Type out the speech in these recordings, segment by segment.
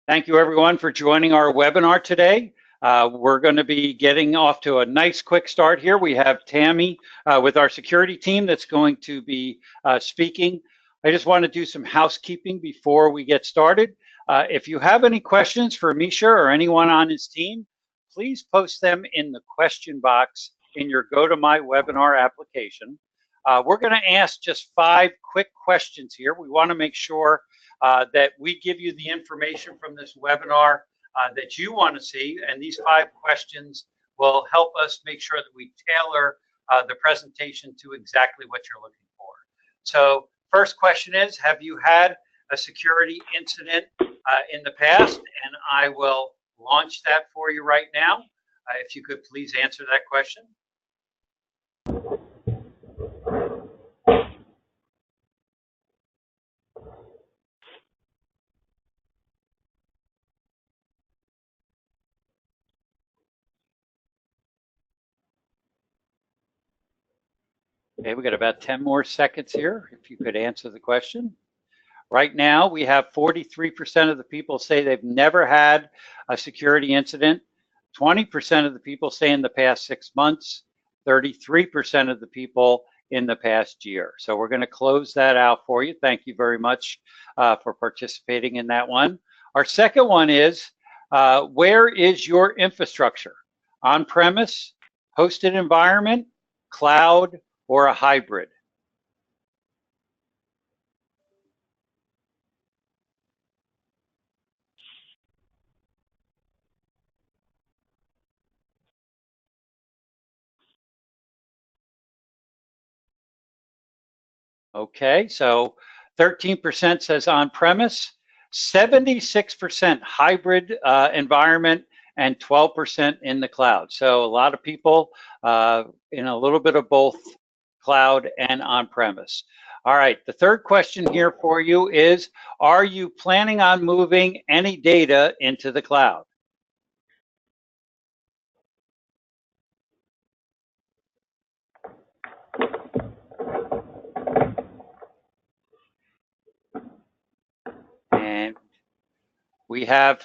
Thank you everyone for joining our webinar today. We're going to be getting off to a nice quick start here. We have Tammy with our security team that's going to be speaking. I just want to do some housekeeping before we get started. If you have any questions for Misha or anyone on his team, please post them in the question box in your Go to My Webinar application. We're going to ask just 5 quick questions here. We want to make sure that we give you the information from this webinar that you want to see, and these 5 questions will help us make sure that we tailor the presentation to exactly what you're looking for. So first question is, have you had a security incident in the past? And I will launch that for you right now. If you could please answer that question. Okay, we got about 10 more seconds here, if you could answer the question. Right now, we have 43% of the people say they've never had a security incident. 20% of the people say in the past 6 months. 33% of the people in the past year. So we're going to close that out for you. Thank you very much for participating in that one. Our second one is, where is your infrastructure? On-premise, hosted environment, cloud, or a hybrid? Okay, so 13% says on-premise, 76% hybrid environment, and 12% in the cloud. So a lot of people in a little bit of both cloud and on-premise. All right, the third question here for you is, are you planning on moving any data into the cloud? And we have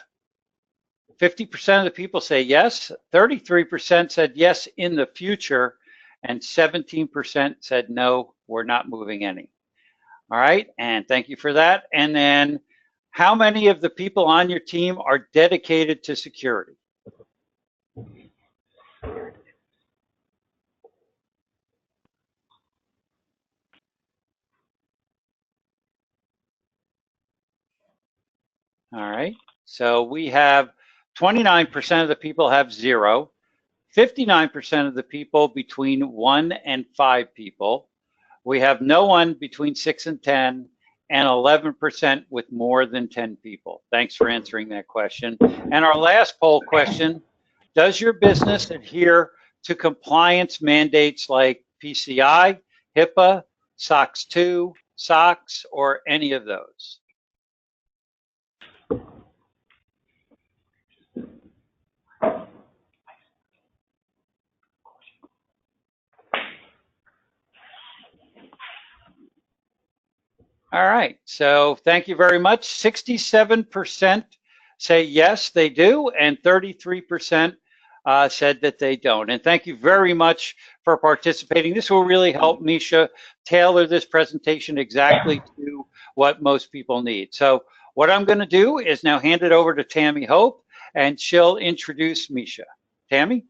50% of the people say yes, 33% said yes in the future, and 17% said no, we're not moving any. All right, and thank you for that. And then how many of the people on your team are dedicated to security? All right, so we have 29% of the people have 0, 59% of the people between 1 and 5 people. We have no one between 6 and 10, and 11% with more than 10 people. Thanks for answering that question. And our last poll question, does your business adhere to compliance mandates like PCI, HIPAA, SOX 2, SOX, or any of those? All right, so thank you very much. 67% say yes, they do, and 33% said that they don't. And thank you very much for participating. This will really help Misha tailor this presentation exactly to what most people need. So what I'm going to do is now hand it over to Tammy Hope, and she'll introduce Misha. Tammy?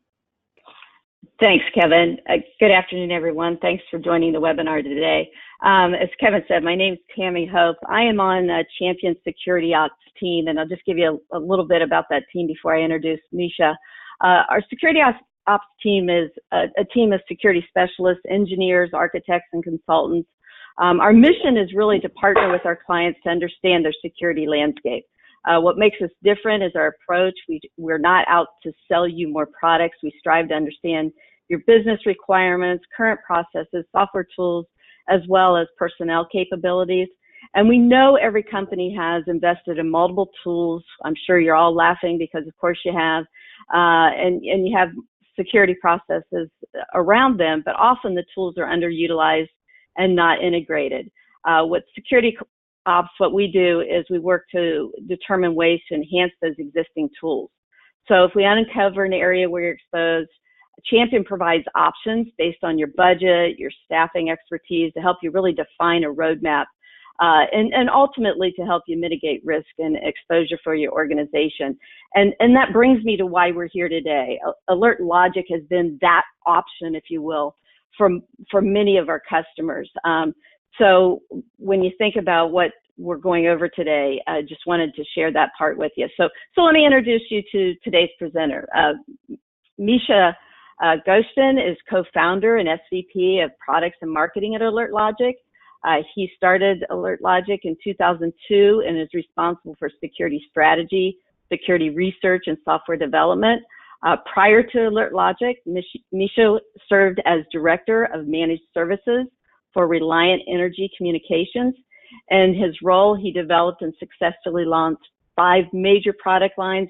Thanks, Kevin. Good afternoon, everyone. Thanks for joining the webinar today. As Kevin said, my name is Tammy Hope. I am on Champion Security Ops team, and I'll just give you a little bit about that team before I introduce Misha. Our Security Ops team is a team of security specialists, engineers, architects, and consultants. Our mission is really to partner with our clients to understand their security landscape. What makes us different is our approach. We're not out to sell you more products. We strive to understand your business requirements, current processes, software tools, as well as personnel capabilities. And we know every company has invested in multiple tools. I'm sure you're all laughing because of course you have, and you have security processes around them, but often the tools are underutilized and not integrated. What security Ops, what we do is we work to determine ways to enhance those existing tools. So if we uncover an area where you're exposed, Champion provides options based on your budget, your staffing expertise to help you really define a roadmap and ultimately to help you mitigate risk and exposure for your organization. And that brings me to why we're here today. AlertLogic has been that option, if you will, for many of our customers. So when you think about what we're going over today, I just wanted to share that part with you. So let me introduce you to today's presenter. Misha Ghostin is co-founder and SVP of Products and Marketing at AlertLogic. He started AlertLogic in 2002 and is responsible for security strategy, security research, and software development. Prior to AlertLogic, Misha served as Director of Managed Services for Reliant Energy Communications. In his role, he developed and successfully launched 5 major product lines,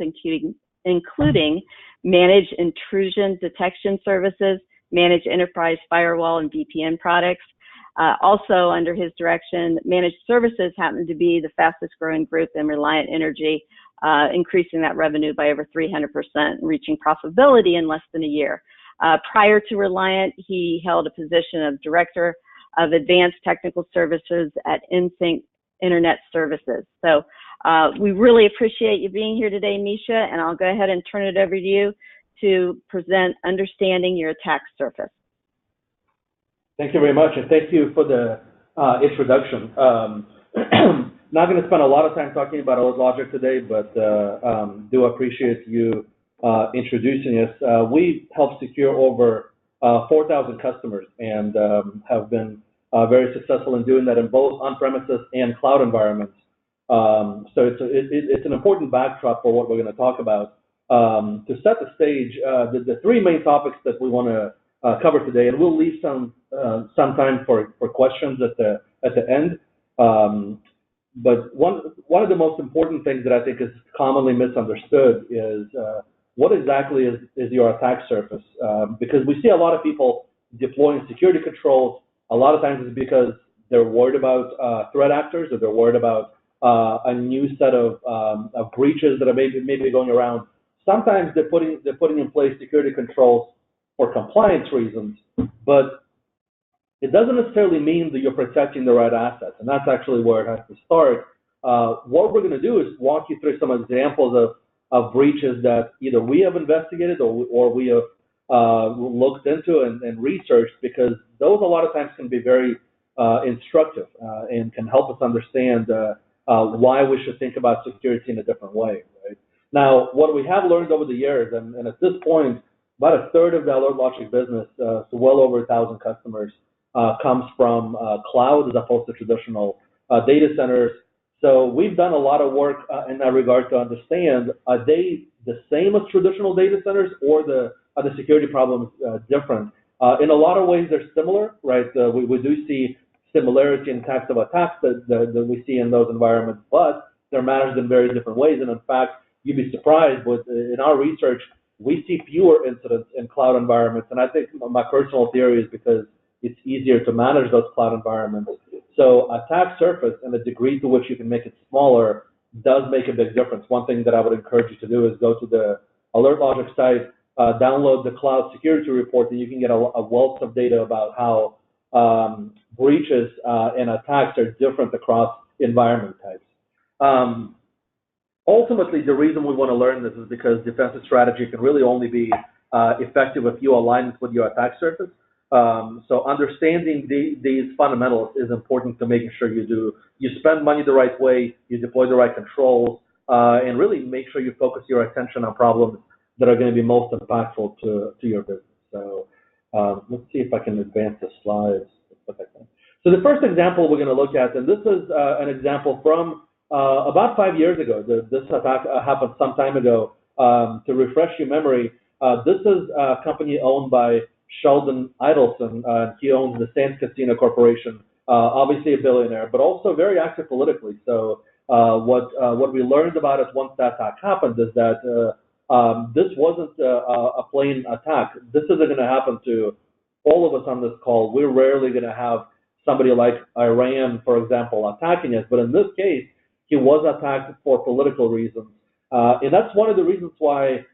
including Managed Intrusion Detection Services, Managed Enterprise Firewall and VPN products. Also under his direction, Managed Services happened to be the fastest growing group in Reliant Energy, increasing that revenue by over 300%, reaching profitability in less than a year. Prior to Reliant, he held a position of Director of Advanced Technical Services at Insync Internet Services. So we really appreciate you being here today, Misha, and I'll go ahead and turn it over to you to present Understanding Your Attack Surface. Thank you very much, and thank you for the introduction. Not going to spend a lot of time talking about AlertLogic today, but do appreciate you introducing us. We help secure over 4,000 customers and have been very successful in doing that in both on-premises and cloud environments. So it's an important backdrop for what we're going to talk about. To set the stage, the 3 main topics that we want to cover today, and we'll leave some time for questions at the end. But one of the most important things that I think is commonly misunderstood is what exactly is your attack surface? Because we see a lot of people deploying security controls. A lot of times it's because they're worried about threat actors, or they're worried about a new set of breaches that are maybe going around. Sometimes they're putting in place security controls for compliance reasons, but it doesn't necessarily mean that you're protecting the right assets, and that's actually where it has to start. What we're going to do is walk you through some examples of breaches that either we have investigated or we have looked into and researched, because those a lot of times can be very instructive and can help us understand why we should think about security in a different way. Right? Now, what we have learned over the years, and at this point, about 1/3 of the AlertLogic business, so well over 1,000 customers, comes from cloud as opposed to traditional data centers. So we've done a lot of work in that regard to understand, are they the same as traditional data centers, or are the security problems different? In a lot of ways, they're similar, right? We do see similarity in types of attacks that we see in those environments, but they're managed in very different ways. And in fact, you'd be surprised, but in our research, we see fewer incidents in cloud environments. And I think my personal theory is because it's easier to manage those cloud environments. So attack surface and the degree to which you can make it smaller does make a big difference. One thing that I would encourage you to do is go to the AlertLogic site, download the cloud security report, and you can get a wealth of data about how breaches and attacks are different across environment types. Ultimately, the reason we want to learn this is because defensive strategy can really only be effective if you align it with your attack surface. So understanding these fundamentals is important to making sure you spend money the right way, you deploy the right controls, and really make sure you focus your attention on problems that are going to be most impactful to your business. So let's see if I can advance the slides. So the first example we're going to look at, and this is an example from about 5 years ago. This attack happened some time ago. To refresh your memory, this is a company owned by Sheldon Adelson. He owns the Sands Casino Corporation, obviously a billionaire, but also very active politically. So what we learned about it once that attack happened is that this wasn't a plain attack. This isn't going to happen to all of us on this call. We're rarely going to have somebody like Iran, for example, attacking us. But in this case, he was attacked for political reasons. And that's one of the reasons why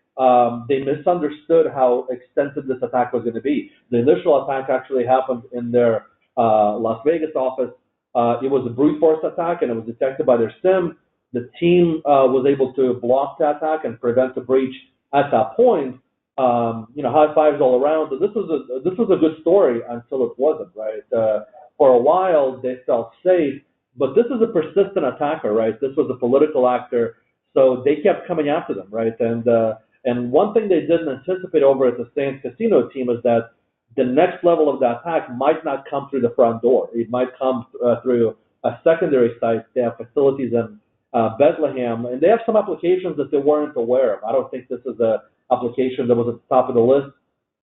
they misunderstood how extensive this attack was going to be. The initial attack actually happened in their Las Vegas office. It was a brute force attack, and it was detected by their SIM. The team was able to block the attack and prevent the breach at that point. High fives all around. And this was a good story until it wasn't, right? For a while, they felt safe, but this is a persistent attacker, right? This was a political actor, so they kept coming after them, right? And one thing they didn't anticipate over at the Sands Casino team is that the next level of the attack might not come through the front door. It might come through a secondary site. They have facilities in Bethlehem, and they have some applications that they weren't aware of. I don't think this is a application that was at the top of the list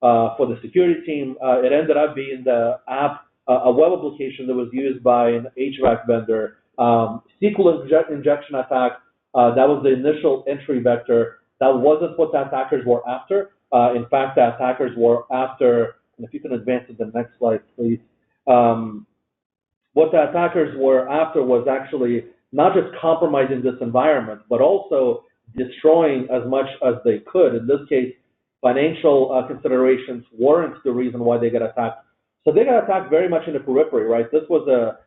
for the security team. It ended up being the app, a web application that was used by an HVAC vendor. SQL injection attack, that was the initial entry vector. That wasn't what the attackers were after. In fact, the attackers were after, and if you can advance to the next slide, please. What the attackers were after was actually not just compromising this environment, but also destroying as much as they could. In this case, financial considerations weren't the reason why they got attacked. So they got attacked very much in the periphery, right? This was a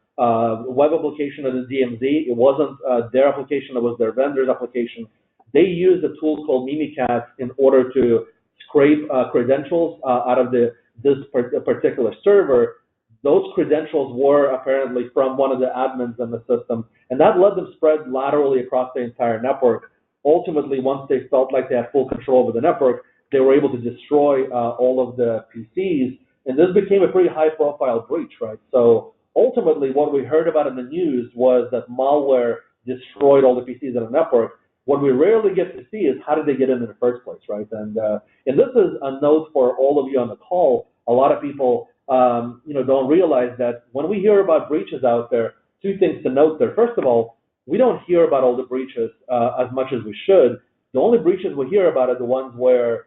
web application of the DMZ. It wasn't their application, it was their vendor's application. They used a tool called Mimikatz in order to scrape credentials out of this particular server. Those credentials were apparently from one of the admins in the system, and that let them spread laterally across the entire network. Ultimately, once they felt like they had full control over the network, they were able to destroy all of the PCs, and this became a pretty high-profile breach, right? So ultimately, what we heard about in the news was that malware destroyed all the PCs in the network. What we rarely get to see is how did they get in the first place, right? And this is a note for all of you on the call. A lot of people don't realize that when we hear about breaches out there, two things to note there. First of all, we don't hear about all the breaches as much as we should. The only breaches we hear about are the ones where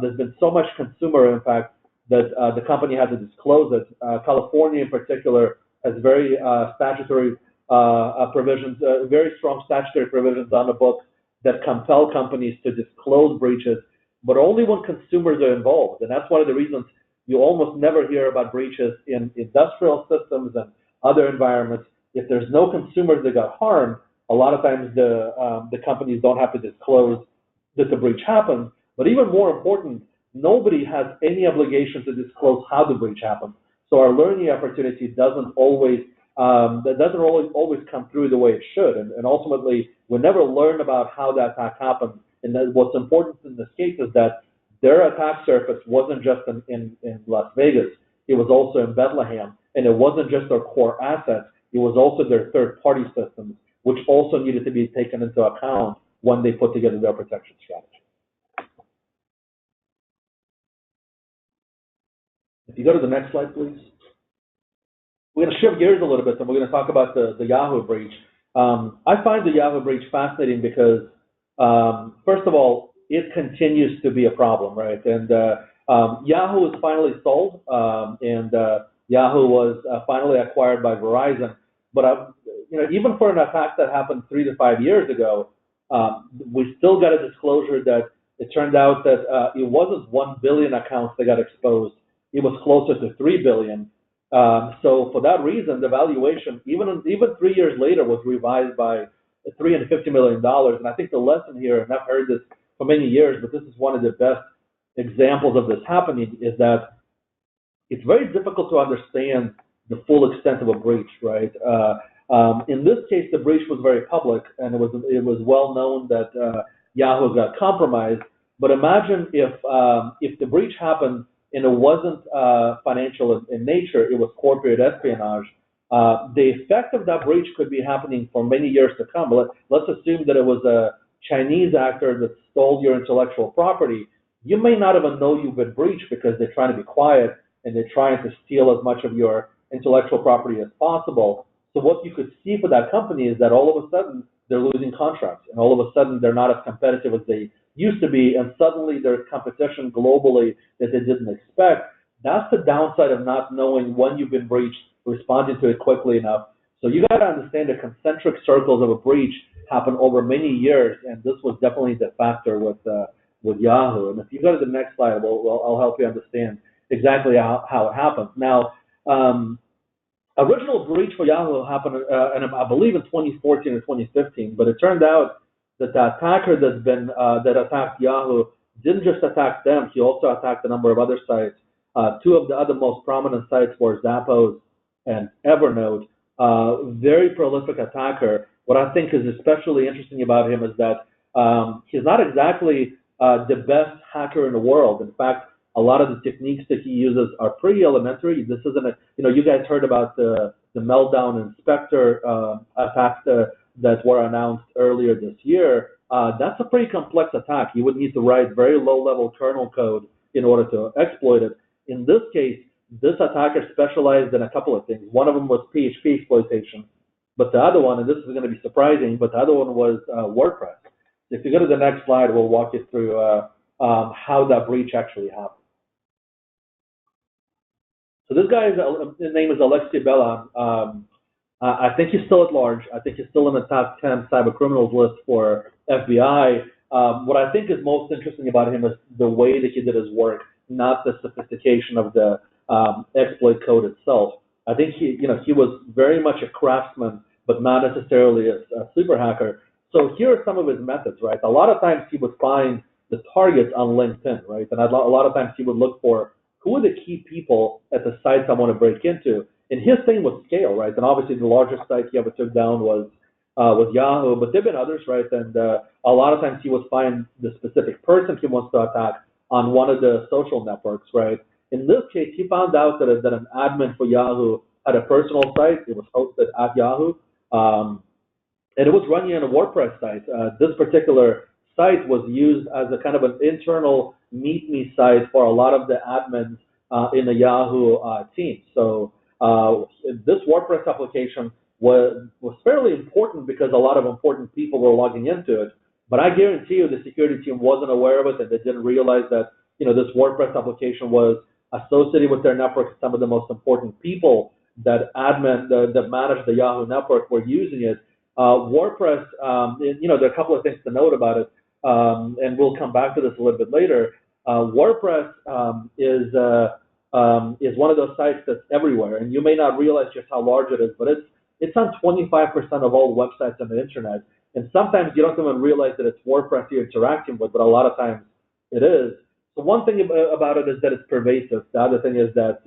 there's been so much consumer impact that the company had to disclose it. California in particular has very statutory provisions, very strong statutory provisions on the books that compel companies to disclose breaches, but only when consumers are involved. And that's one of the reasons you almost never hear about breaches in industrial systems and other environments. If there's no consumers that got harmed, a lot of times the companies don't have to disclose that the breach happened. But even more important, nobody has any obligation to disclose how the breach happened. So our learning opportunity doesn't always come through the way it should. And ultimately, we never learn about how that attack happened. And then what's important in this case is that their attack surface wasn't just in Las Vegas. It was also in Bethlehem. And it wasn't just their core assets. It was also their third-party systems, which also needed to be taken into account when they put together their protection strategy. If you go to the next slide, please. We're going to shift gears a little bit, and we're going to talk about the Yahoo breach. I find the Yahoo breach fascinating because, first of all, it continues to be a problem, right? And Yahoo was finally sold, and Yahoo was finally acquired by Verizon. But even for an attack that happened 3 to 5 years ago, we still got a disclosure that it turned out that it wasn't 1 billion accounts that got exposed. It was closer to 3 billion. So for that reason, the valuation, even 3 years later, was revised by $350 million. And I think the lesson here, and I've heard this for many years, but this is one of the best examples of this happening, is that it's very difficult to understand the full extent of a breach, right? In this case, the breach was very public, and it was well known that Yahoo got compromised. But imagine if the breach happened and it wasn't financial in nature, it was corporate espionage. The effect of that breach could be happening for many years to come. Let's assume that it was a Chinese actor that stole your intellectual property. You may not even know you've been breached because they're trying to be quiet and they're trying to steal as much of your intellectual property as possible. So what you could see for that company is that all of a sudden they're losing contracts, and all of a sudden they're not as competitive as they used to be, and suddenly there's competition globally that they didn't expect. That's the downside of not knowing when you've been breached responding to it quickly enough. So you got to understand the concentric circles of a breach happen over many years, and this was definitely the factor with Yahoo. And if you go to the next slide, I'll help you understand exactly how it happens. Now, original breach for Yahoo happened, and I believe in 2014 or 2015, but it turned out that the attacker that attacked Yahoo didn't just attack them, he also attacked a number of other sites. Two of the other most prominent sites were Zappos and Evernote. Very prolific attacker. What I think is especially interesting about him is that he's not exactly the best hacker in the world. In fact, a lot of the techniques that he uses are pretty elementary. This isn't you guys heard about the Meltdown and Spectre attacks that were announced earlier this year. That's a pretty complex attack. You would need to write very low-level kernel code in order to exploit it. In this case, this attacker specialized in a couple of things. One of them was PHP exploitation, but the other one, and this is going to be surprising, but the other one was WordPress. If you go to the next slide, we'll walk you through how that breach actually happened. So this guy's his name is Alexei Belan. I think he's still at large. I think he's still in the top 10 cyber criminals list for FBI. What I think is most interesting about him is the way that he did his work, not the sophistication of the exploit code itself. I think he was very much a craftsman, but not necessarily a super hacker. So here are some of his methods, right? A lot of times he would find the targets on LinkedIn, right? And a lot of times he would look for who are the key people at the sites I want to break into. And his thing was scale, right? And obviously the largest site he ever took down was Yahoo, but there have been others, right? And a lot of times he would find the specific person he wants to attack on one of the social networks, right? In this case, he found out that an admin for Yahoo had a personal site. It was hosted at Yahoo, and it was running on a WordPress site. This particular site was used as a kind of an internal meet me site for a lot of the admins in the Yahoo team. So this WordPress application was fairly important because a lot of important people were logging into it. But I guarantee you the security team wasn't aware of it, and they didn't realize that this WordPress application was associated with their network. Some of the most important people that managed the Yahoo network were using it. WordPress, there are a couple of things to note about it, and we'll come back to this a little bit later. WordPress is one of those sites that's everywhere, and you may not realize just how large it is, but it's on 25% of all websites on the internet. And sometimes you don't even realize that it's WordPress you're interacting with, but a lot of times it is. So one thing about it is that it's pervasive. The other thing is that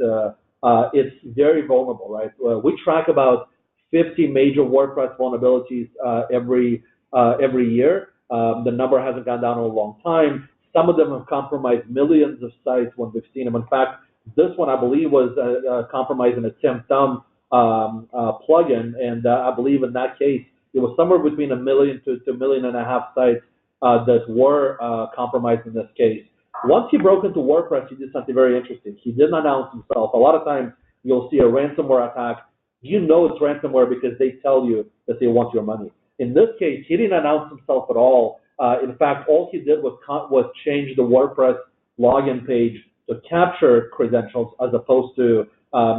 it's very vulnerable, right? We track about 50 major WordPress vulnerabilities every year. The number hasn't gone down in a long time. Some of them have compromised millions of sites when we've seen them. In fact, this one, I believe, was compromising a Tim Thumb plugin, and I believe in that case, it was somewhere between 1 million to 1.5 million sites that were compromised in this case. Once he broke into WordPress, he did something very interesting. He didn't announce himself. A lot of times, you'll see a ransomware attack. You know it's ransomware because they tell you that they want your money. In this case, he didn't announce himself at all. In fact, all he did was change the WordPress login page to capture credentials as opposed to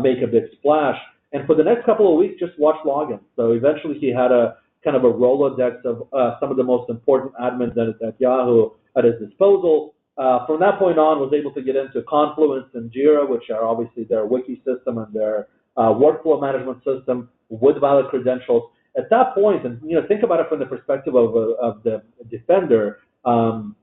make a big splash. And for the next couple of weeks, just watch logins. So eventually he had a kind of a Rolodex of some of the most important admins at Yahoo at his disposal. From that point on, was able to get into Confluence and Jira, which are obviously their wiki system and their workflow management system with valid credentials. At that point, and think about it from the perspective of the defender, the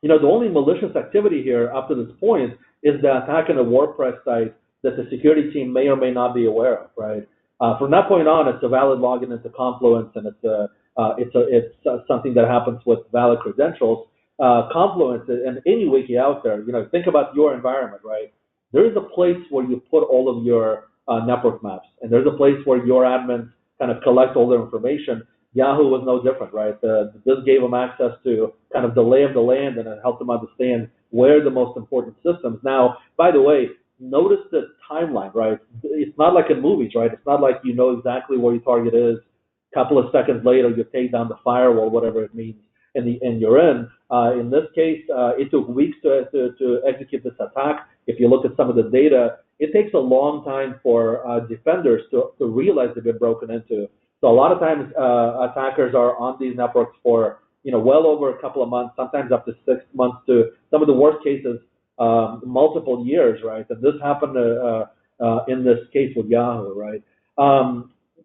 only malicious activity here up to this point is the attack on a WordPress site that the security team may or may not be aware of, right? From that point on, it's a valid login into Confluence, and it's something that happens with valid credentials. Confluence and any wiki out there, think about your environment, right? There is a place where you put all of your network maps, and there's a place where your admins kind of collect all their information. Yahoo was no different, right? This gave them access to kind of the lay of the land, and it helped them understand where the most important systems. Now, by the way, notice the timeline, right? It's not like in movies, right? It's not like you know exactly where your target is. A couple of seconds later, you take down the firewall, whatever it means, and you're in. In this case, it took weeks to execute this attack. if you look at some of the data, it takes a long time for defenders to realize they've been broken into. So a lot of times attackers are on these networks for well over a couple of months, sometimes up to 6 months, to some of the worst cases, multiple years, right? And this happened in this case with Yahoo, right?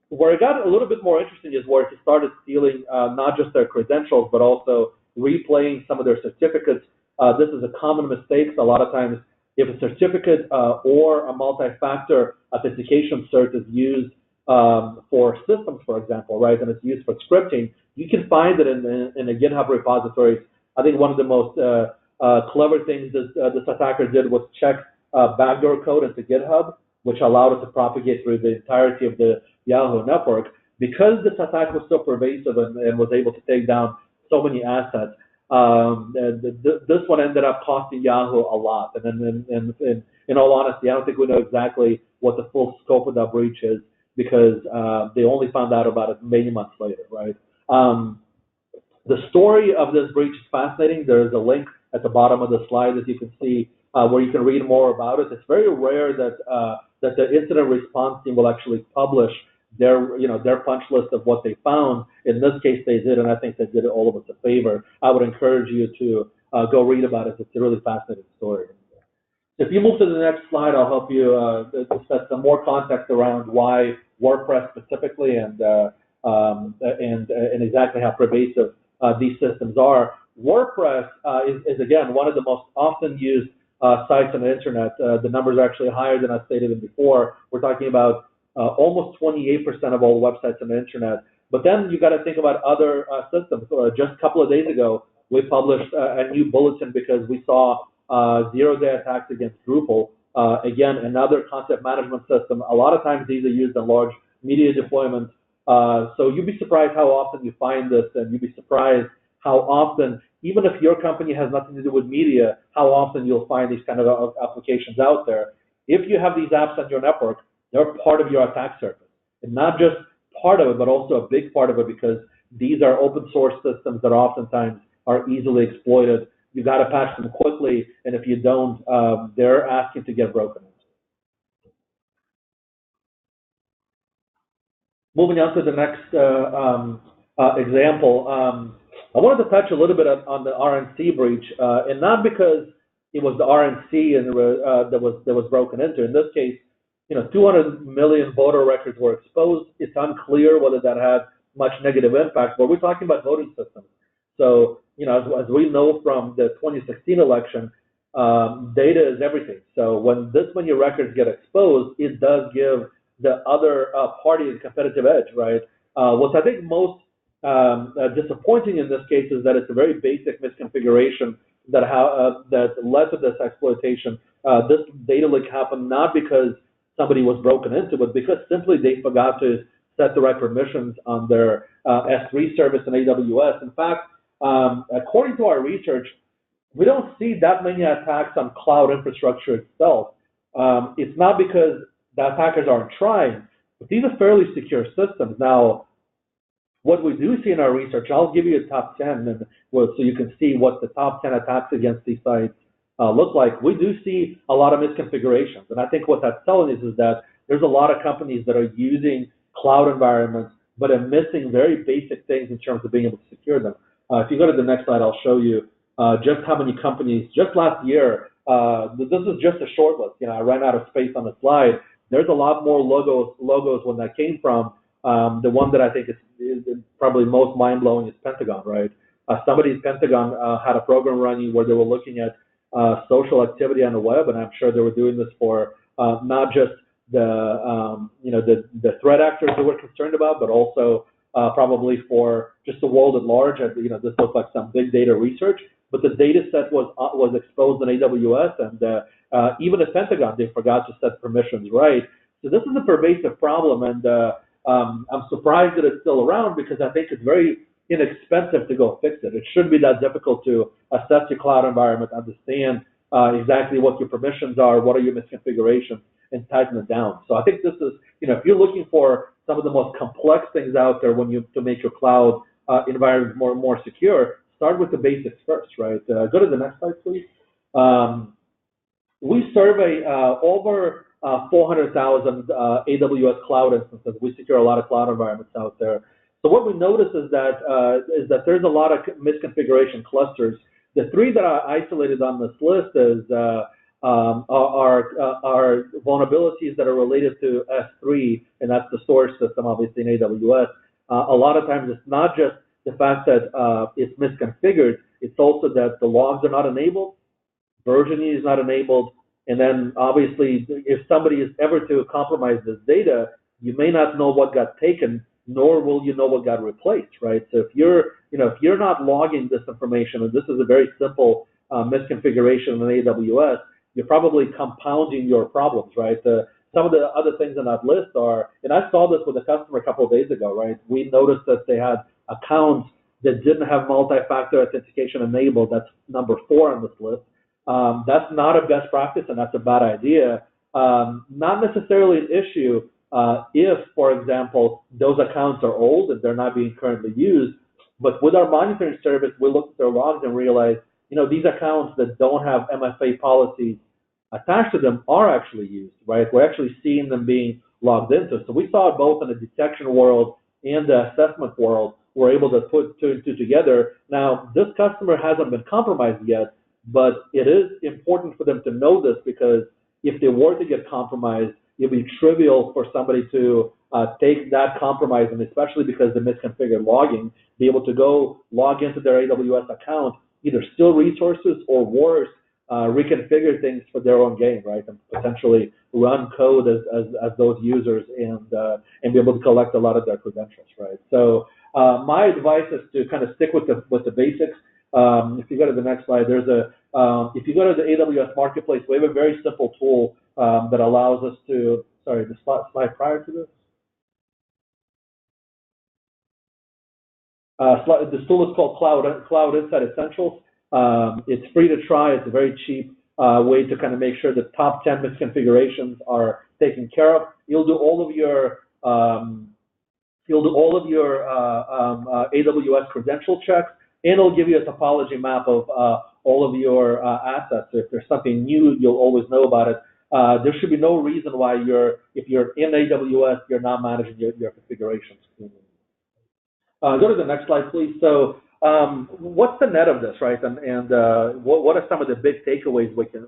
Where it got a little bit more interesting is where it started stealing not just their credentials, but also replaying some of their certificates. This is a common mistake. So a lot of times, if a certificate or a multi-factor authentication cert is used for systems, for example, right, and it's used for scripting, you can find it in a GitHub repository. I think one of the most clever things this attacker did was check backdoor code into GitHub, which allowed it to propagate through the entirety of the Yahoo network. Because this attack was so pervasive and was able to take down so many assets, this one ended up costing Yahoo a lot. And in all honesty, I don't think we know exactly what the full scope of that breach is, because they only found out about it many months later, right? The story of this breach is fascinating. There's a link at the bottom of the slide that you can see where you can read more about it. It's very rare that that the incident response team will actually publish their punch list of what they found. In this case, they did, and I think they did all of us a favor. I would encourage you to go read about it. It's a really fascinating story. If you move to the next slide, I'll help you set some more context around why WordPress specifically and exactly how pervasive these systems are. WordPress is again one of the most often used sites on the internet. The numbers are actually higher than I stated before. We're talking about almost 28% of all websites on the internet. But then you got to think about other systems. Just a couple of days ago, we published a new bulletin because we saw zero-day attacks against Drupal. Again, another content management system. A lot of times these are used in large media deployments. So you'd be surprised how often you find this, and you'd be surprised how often, even if your company has nothing to do with media, how often you'll find these kind of applications out there. If you have these apps on your network, they're part of your attack surface. And not just part of it, but also a big part of it, because these are open source systems that oftentimes are easily exploited. You got to patch them quickly, and if you don't, they're asking to get broken into. Moving on to the next example, I wanted to touch a little bit on the Rnc breach, and not because it was the Rnc and that was broken into. In this case, 200 million voter records were exposed. It's unclear whether that had much negative impact, but we're talking about voting systems. So, as we know from the 2016 election, data is everything. So when this many records get exposed, it does give the other party a competitive edge, right? What I think most disappointing in this case is that it's a very basic misconfiguration that led to this exploitation. This data leak happened not because somebody was broken into, but because simply they forgot to set the right permissions on their S3 service in AWS. In fact, according to our research, we don't see that many attacks on cloud infrastructure itself. It's not because the attackers aren't trying, but these are fairly secure systems. Now, what we do see in our research, I'll give you a top 10, and so you can see what the top 10 attacks against these sites look like. We do see a lot of misconfigurations, and I think what that's telling us is that there's a lot of companies that are using cloud environments, but are missing very basic things in terms of being able to secure them. If you go to the next slide, I'll show you just how many companies, just last year, this is just a short list. I ran out of space on the slide. There's a lot more logos when that came from. The one that I think is probably most mind-blowing is Pentagon, right? Somebody's Pentagon had a program running where they were looking at social activity on the web, and I'm sure they were doing this for not just the threat actors that we're concerned about, but also probably for just the world at large. This looks like some big data research, but the data set was exposed in AWS, and even at Pentagon, they forgot to set permissions right. So this is a pervasive problem, and I'm surprised that it's still around, because I think it's very inexpensive to go fix it. It shouldn't be that difficult to assess your cloud environment, understand exactly what your permissions are, what are your misconfigurations, and tighten it down. So I think this is, if you're looking for some of the most complex things out there to make your cloud environment more secure, start with the basics first, right? Go to the next slide, please. we survey over 400,000 AWS cloud instances. We secure a lot of cloud environments out there. So what we notice is that there's a lot of misconfiguration clusters. The three that are isolated on this list are vulnerabilities that are related to S3, and that's the source system, obviously, in AWS. A lot of times it's not just the fact that it's misconfigured, it's also that the logs are not enabled, versioning is not enabled, and then obviously if somebody is ever to compromise this data, you may not know what got taken, nor will you know what got replaced, right? So if you're not logging this information, and this is a very simple misconfiguration in AWS, you're probably compounding your problems, right? Some of the other things on that list are, and I saw this with a customer a couple of days ago, right? We noticed that they had accounts that didn't have multi-factor authentication enabled. That's number 4 on this list. That's not a best practice, and that's a bad idea. Not necessarily an issue if, for example, those accounts are old and they're not being currently used. But with our monitoring service, we look at their logs and realize, these accounts that don't have MFA policies attached to them are actually used, right? We're actually seeing them being logged into. So we saw it both in the detection world and the assessment world. We're able to put 2 and 2 together. Now, this customer hasn't been compromised yet, but it is important for them to know this, because if they were to get compromised, it'd be trivial for somebody to take that compromise, and especially because the misconfigured logging, be able to go log into their AWS account, either steal resources or worse, reconfigure things for their own gain, right? And potentially run code as those users and be able to collect a lot of their credentials, right? So my advice is to kind of stick with the basics. If you go to the next slide, if you go to the AWS Marketplace, we have a very simple tool that allows us to, sorry, the slide prior to this. This tool is called Cloud Insight Essentials. It's free to try. It's a very cheap way to kind of make sure the top 10 misconfigurations are taken care of. You'll do all of your AWS credential checks, and it'll give you a topology map of all of your assets. So if there's something new, you'll always know about it. There should be no reason why if you're in AWS, you're not managing your configurations. Go to the next slide, please. So what's the net of this, right? And what are some of the big takeaways we can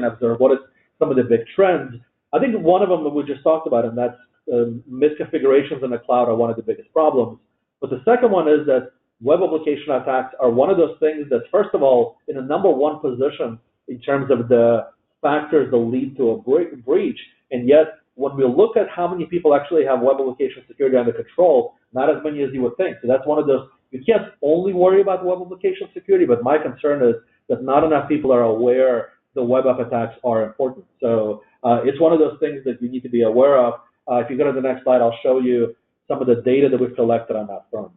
observe? What are some of the big trends? I think one of them that we just talked about, and that's misconfigurations in the cloud are one of the biggest problems. But the second one is that web application attacks are one of those things that's, first of all, in a number 1 position in terms of the factors that lead to a breach, and yet when we look at how many people actually have web application security under control, not as many as you would think. So that's one of those, you can't only worry about web application security, but my concern is that not enough people are aware the web app attacks are important. So it's one of those things that you need to be aware of. If you go to the next slide, I'll show you some of the data that we've collected on that front.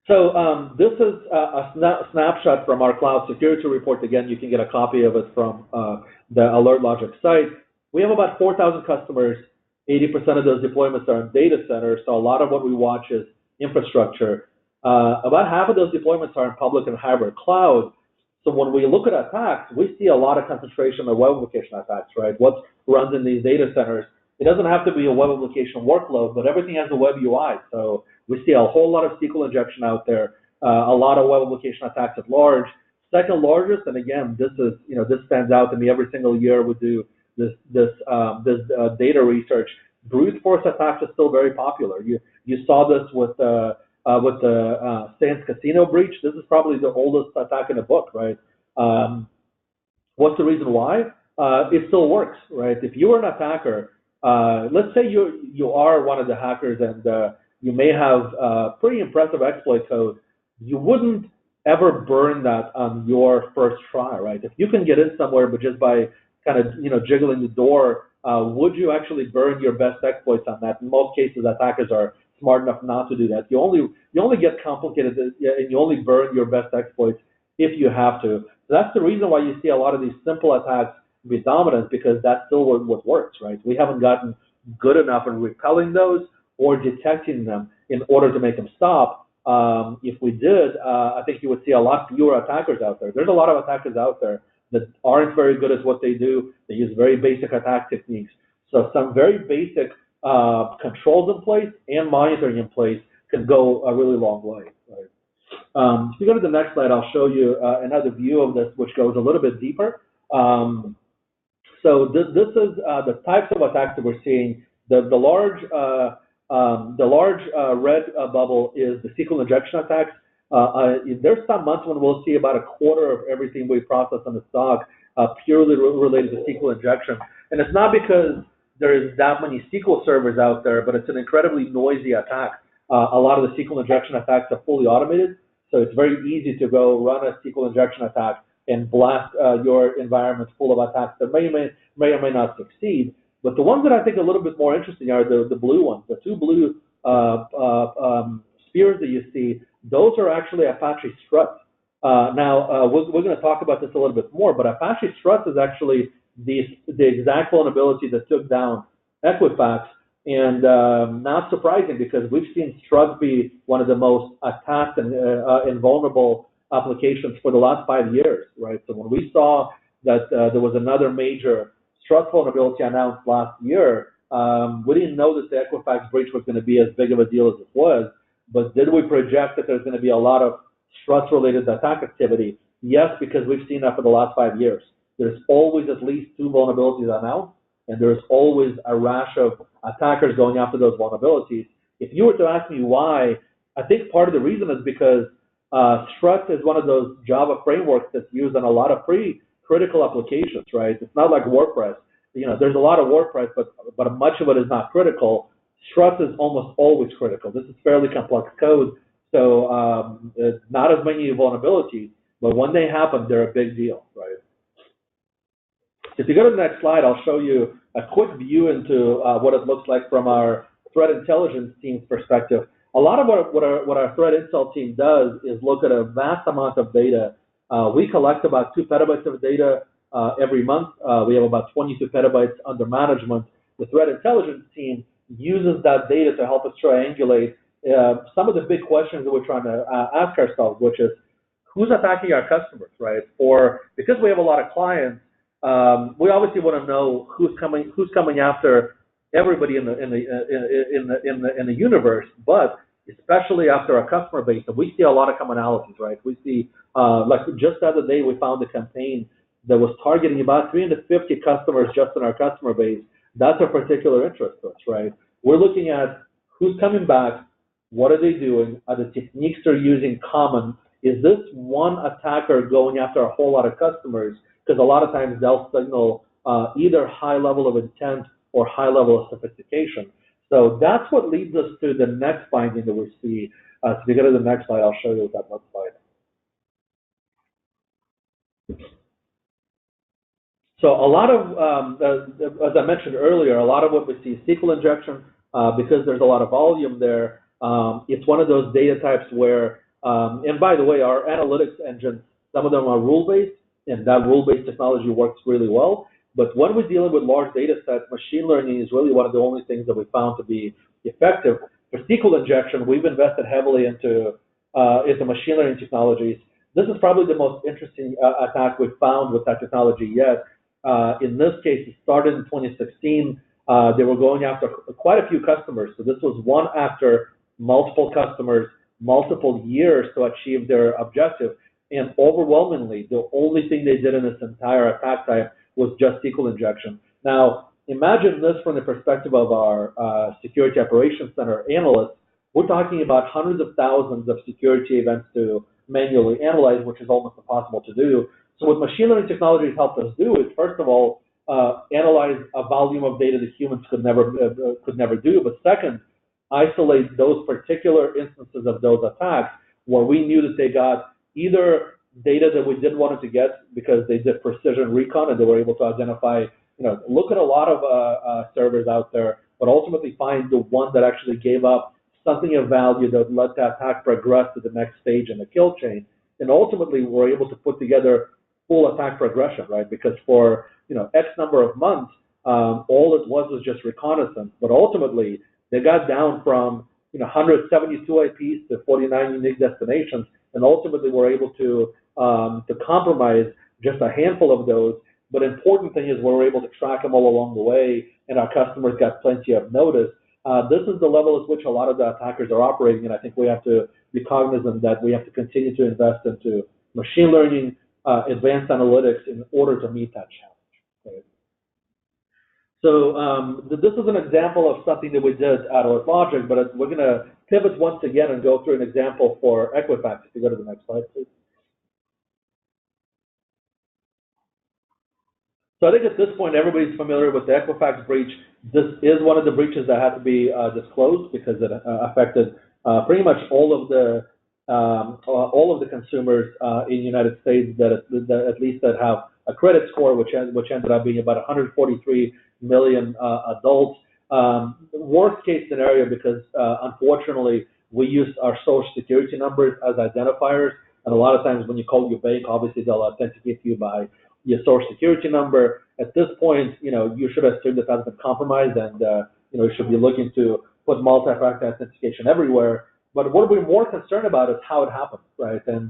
So this is a snapshot from our cloud security report. Again, you can get a copy of it from the AlertLogic site. We have about 4,000 customers. 80% of those deployments are in data centers, so a lot of what we watch is infrastructure. About half of those deployments are in public and hybrid cloud. So when we look at attacks, we see a lot of concentration of web application attacks, right? What runs in these data centers? It doesn't have to be a web application workload, but everything has a web UI. So we see a whole lot of SQL injection out there, a lot of web application attacks at large. Second largest, and again, this stands out to me every single year. We do this data research. Brute force attacks are still very popular. You saw this with the Sands Casino breach. This is probably the oldest attack in the book, right? What's the reason why? It still works, right? If you were an attacker, let's say you are one of the hackers and you may have pretty impressive exploit code, you wouldn't ever burn that on your first try, right? If you can get in somewhere, but just by kind of jiggling the door, would you actually burn your best exploits on that? In most cases, attackers are smart enough not to do that. You only get complicated and you only burn your best exploits if you have to. So that's the reason why you see a lot of these simple attacks be dominant, because that's still what works, right? We haven't gotten good enough in repelling those or detecting them in order to make them stop. if we did, I think you would see a lot fewer attackers out there. There's a lot of attackers out there that aren't very good at what they do. They use very basic attack techniques. So some very basic controls in place and monitoring in place can go a really long way. Right? If you go to the next slide, I'll show you another view of this, which goes a little bit deeper. So this is the types of attacks that we're seeing. The large red bubble is the SQL injection attacks. There's some months when we'll see about a quarter of everything we process on the stock purely related to SQL injection. And it's not because there is that many SQL servers out there, but it's an incredibly noisy attack. A lot of the SQL injection attacks are fully automated, so it's very easy to go run a SQL injection attack and blast your environment full of attacks that may or may not succeed. But the ones that I think are a little bit more interesting are the blue ones. The two blue spheres that you see, those are actually Apache struts. Now, we're going to talk about this a little bit more, but Apache struts is actually the exact vulnerability that took down Equifax. And not surprising, because we've seen struts be one of the most attacked and vulnerable applications for the last 5 years, right? So when we saw that there was another major strut vulnerability announced last year, we didn't know that the Equifax breach was going to be as big of a deal as it was, but did we project that there's going to be a lot of struts-related attack activity? Yes, because we've seen that for the last 5 years. There's always at least 2 vulnerabilities announced, and there's always a rash of attackers going after those vulnerabilities. If you were to ask me why, I think part of the reason is because Struts is one of those Java frameworks that's used on a lot of pretty critical applications, right? It's not like WordPress. You know, there's a lot of WordPress, but much of it is not critical. Struts is almost always critical. This is fairly complex code, so not as many vulnerabilities, but when they happen, they're a big deal, right? If you go to the next slide, I'll show you a quick view into what it looks like from our threat intelligence team's perspective. A lot of what our threat intel team does is look at a vast amount of data. We collect about 2 petabytes of data every month. We have about 22 petabytes under management. The threat intelligence team uses that data to help us triangulate some of the big questions that we're trying to ask ourselves, which is, who's attacking our customers, right? Or because we have a lot of clients, we obviously want to know who's coming after everybody in the universe, but especially after our customer base. And we see a lot of commonalities, right? We see, like just the other day, we found a campaign that was targeting about 350 customers just in our customer base. That's a particular interest to us, right? We're looking at who's coming back, what are they doing, are the techniques they're using common? Is this one attacker going after a whole lot of customers? Because a lot of times they'll signal either high level of intent or high level of sophistication. So that's what leads us to the next finding that we see. So if you go to the next slide, I'll show you what that looks like. So a lot of, as I mentioned earlier, a lot of what we see is SQL injection, because there's a lot of volume there. It's one of those data types where, and by the way, our analytics engines, some of them are rule-based, and that rule-based technology works really well. But when we're dealing with large data sets, machine learning is really one of the only things that we found to be effective. For SQL injection, we've invested heavily into machine learning technologies. This is probably the most interesting attack we've found with that technology yet. In this case, it started in 2016. They were going after quite a few customers. So this was one after multiple customers, multiple years to achieve their objective. And overwhelmingly, the only thing they did in this entire attack type was just SQL injection. Now, imagine this from the perspective of our Security Operations Center analysts. We're talking about hundreds of thousands of security events to manually analyze, which is almost impossible to do. So what machine learning technologies helped us do is, first of all, analyze a volume of data that humans could never do. But second, isolate those particular instances of those attacks where we knew that they got either data that we didn't want them to get because they did precision recon and they were able to identify, look at a lot of servers out there, but ultimately find the one that actually gave up something of value that let the attack progress to the next stage in the kill chain. And ultimately, we're able to put together full attack progression, right? Because for X number of months, all it was just reconnaissance. But ultimately, they got down from 172 IPs to 49 unique destinations, and ultimately we're able to compromise just a handful of those. But important thing is we're able to track them all along the way, and our customers got plenty of notice. This is the level at which a lot of the attackers are operating, and I think we have to be cognizant that we have to continue to invest into machine learning, advanced analytics in order to meet that challenge. Okay. So this is an example of something that we did at AlertLogic, but we're going to pivot once again and go through an example for Equifax. If you go to the next slide, please. So I think at this point, everybody's familiar with the Equifax breach. This is one of the breaches that had to be disclosed because it affected pretty much all of the consumers in the United States that at least that have a credit score, which ended up being about 143 million adults. Worst case scenario, because unfortunately we used our social security numbers as identifiers, and a lot of times when you call your bank, obviously they'll authenticate you by your social security number. At this point, you should assume that that's been compromised, and you should be looking to put multi-factor authentication everywhere. But what we're more concerned about is how it happened, right? And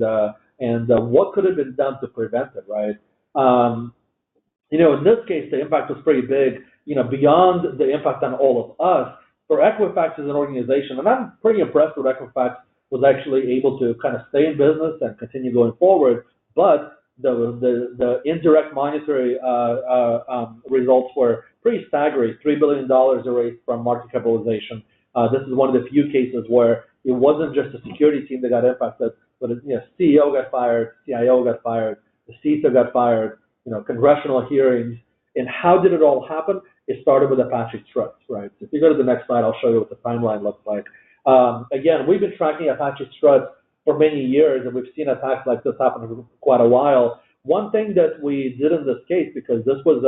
what could have been done to prevent it, right? In this case, the impact was pretty big. Beyond the impact on all of us, for Equifax as an organization, and I'm pretty impressed with Equifax was actually able to kind of stay in business and continue going forward. But the indirect monetary results were pretty staggering. $3 billion erased from market capitalization. This is one of the few cases where it wasn't just the security team that got impacted, but CEO got fired, CIO got fired, the CISO got fired, congressional hearings. And how did it all happen? It started with Apache Struts, right? So if you go to the next slide, I'll show you what the timeline looks like. Again, we've been tracking Apache Struts for many years, and we've seen attacks like this happen for quite a while. One thing that we did in this case, because this was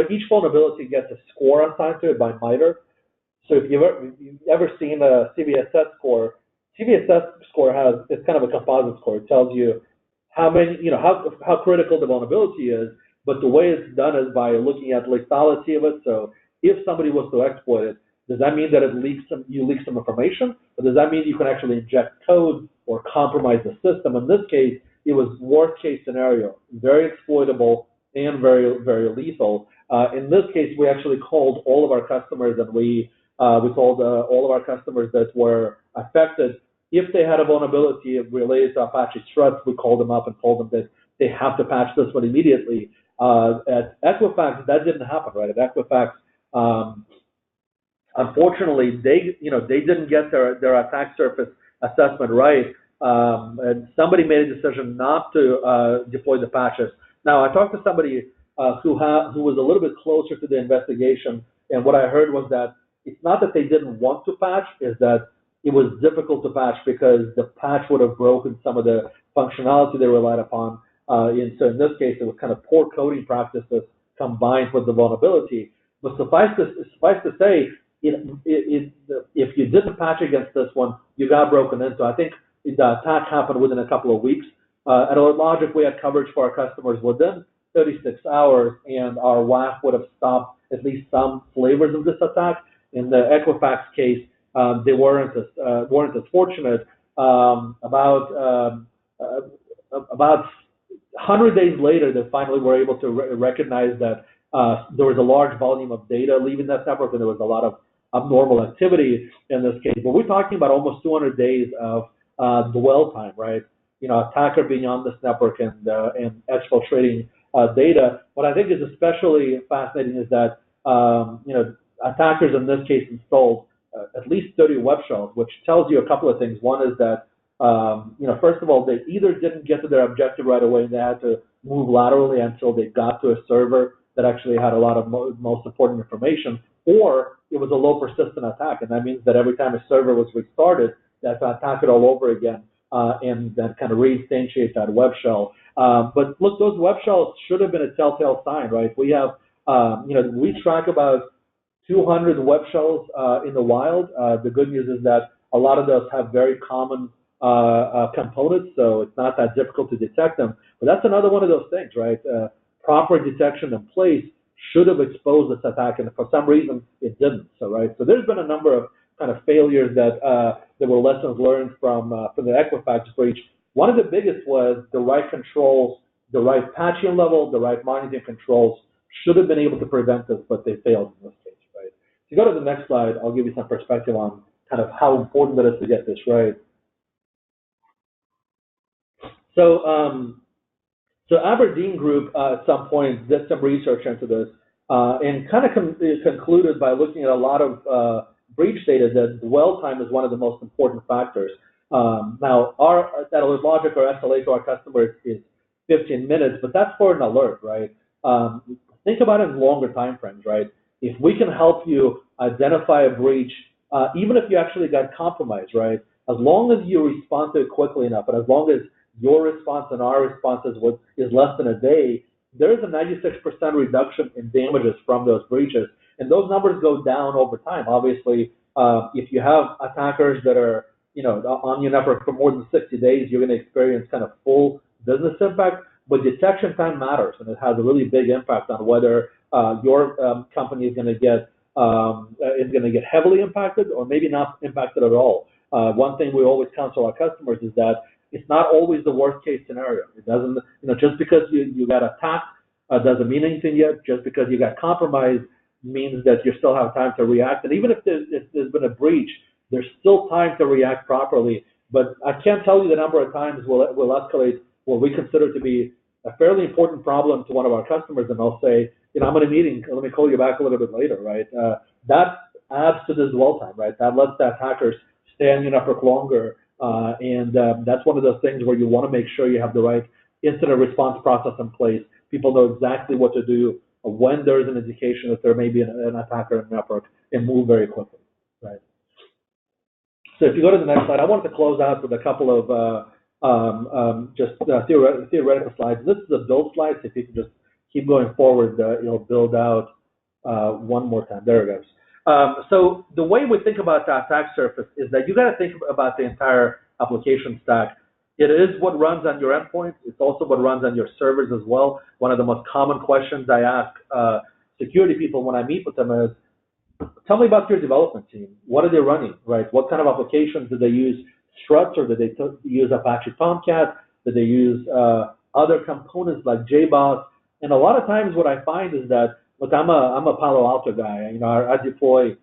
each vulnerability gets a score assigned to it by MITRE. So if you've ever seen a CVSS score, it's kind of a composite score. It tells you how critical the vulnerability is, but the way it's done is by looking at lethality of it. So if somebody was to exploit it, does that mean that you leak some information, or does that mean you can actually inject code or compromise the system? In this case, it was worst case scenario, very exploitable and very, very lethal. In this case, we actually called all of our customers, and we told all of our customers that were affected, if they had a vulnerability related to Apache Struts, we called them up and told them that they have to patch this one immediately. At Equifax, that didn't happen, right? At Equifax, unfortunately, they didn't get their attack surface assessment right, and somebody made a decision not to deploy the patches. Now, I talked to somebody who was a little bit closer to the investigation, and what I heard was that it's not that they didn't want to patch, is that it was difficult to patch because the patch would have broken some of the functionality they relied upon. So in this case, it was kind of poor coding practices combined with the vulnerability. But suffice to say, if you didn't patch against this one, you got broken into. I think the attack happened within a couple of weeks. At AlertLogic, we had coverage for our customers within 36 hours, and our WAF would have stopped at least some flavors of this attack. In the Equifax case, they weren't as fortunate. About 100 days later, they finally were able to recognize that there was a large volume of data leaving that network, and there was a lot of abnormal activity in this case. But we're talking about almost 200 days of dwell time, right? Attacker being on this network and exfiltrating data. What I think is especially fascinating is that attackers in this case installed at least 30 web shells, which tells you a couple of things. One is that first of all, they either didn't get to their objective right away and they had to move laterally until they got to a server that actually had a lot of most important information, or it was a low persistent attack, and that means that every time a server was restarted, they had to attack it all over again and then kind of reinstantiate that web shell. But look, those web shells should have been a telltale sign, right? We have, we track about 200 web shells in the wild. The good news is that a lot of those have very common components, so it's not that difficult to detect them. But that's another one of those things, right? Proper detection in place should have exposed this attack, and for some reason it didn't. So, right. So there's been a number of kind of failures that were lessons learned from the Equifax breach. One of the biggest was the right controls, the right patching level, the right monitoring controls should have been able to prevent this, but they failed in this case, right? If you go to the next slide, I'll give you some perspective on kind of how important it is to get this right. So Aberdeen Group at some point did some research into this and kind of concluded by looking at a lot of breach data that dwell time is one of the most important factors. Now, our AlertLogic or SLA to our customers is 15 minutes, but that's for an alert, right? Think about it in longer time frames, right? If we can help you identify a breach, even if you actually got compromised, right? As long as you respond to it quickly enough, and as long as your response and our response is less than a day, there's a 96% reduction in damages from those breaches. And those numbers go down over time. Obviously, if you have attackers that are, on your network for more than 60 days, you're going to experience kind of full business impact. But detection time matters, and it has a really big impact on whether your company is going to get heavily impacted or maybe not impacted at all. One thing we always counsel our customers is that it's not always the worst case scenario. It doesn't, just because you got attacked doesn't mean anything yet. Just because you got compromised means that you still have time to react. And even if there's been a breach, there's still time to react properly. But I can't tell you the number of times we'll escalate what we consider to be a fairly important problem to one of our customers, and they'll say, I'm in a meeting, let me call you back a little bit later, right? That adds to the dwell time, right? That lets the attackers stay on your network longer. And that's one of those things where you want to make sure you have the right incident response process in place. People know exactly what to do when there is an indication that there may be an attacker in the network and move very quickly, right? So if you go to the next slide, I wanted to close out with a couple of theoretical slides. This is a build slide, so if you can just keep going forward, it'll build out one more time. There it goes. So the way we think about the attack surface is that you got to think about the entire application stack. It is what runs on your endpoints. It's also what runs on your servers as well. One of the most common questions I ask security people when I meet with them is, tell me about your development team. What are they running, right? What kind of applications do they use? Struts, or do they use Apache Tomcat? Do they use other components like JBoss? And a lot of times what I find is that, look, I'm a Palo Alto guy. I deploy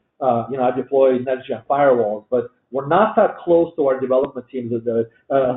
next-gen firewalls, but we're not that close to our development teams as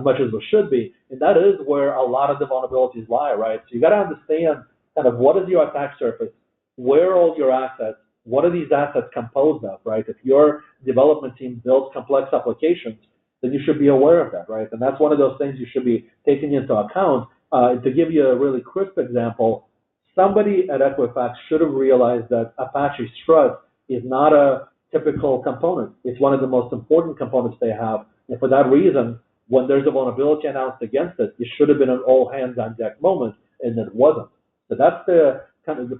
much as we should be. And that is where a lot of the vulnerabilities lie, right? So you got to understand kind of what is your attack surface, where are all your assets, what are these assets composed of, right? If your development team builds complex applications, then you should be aware of that, right? And that's one of those things you should be taking into account. To give you a really crisp example, somebody at Equifax should have realized that Apache Strut is not a typical component. It's one of the most important components they have. And for that reason, when there's a vulnerability announced against it, it should have been an all hands on deck moment, and it wasn't. So that's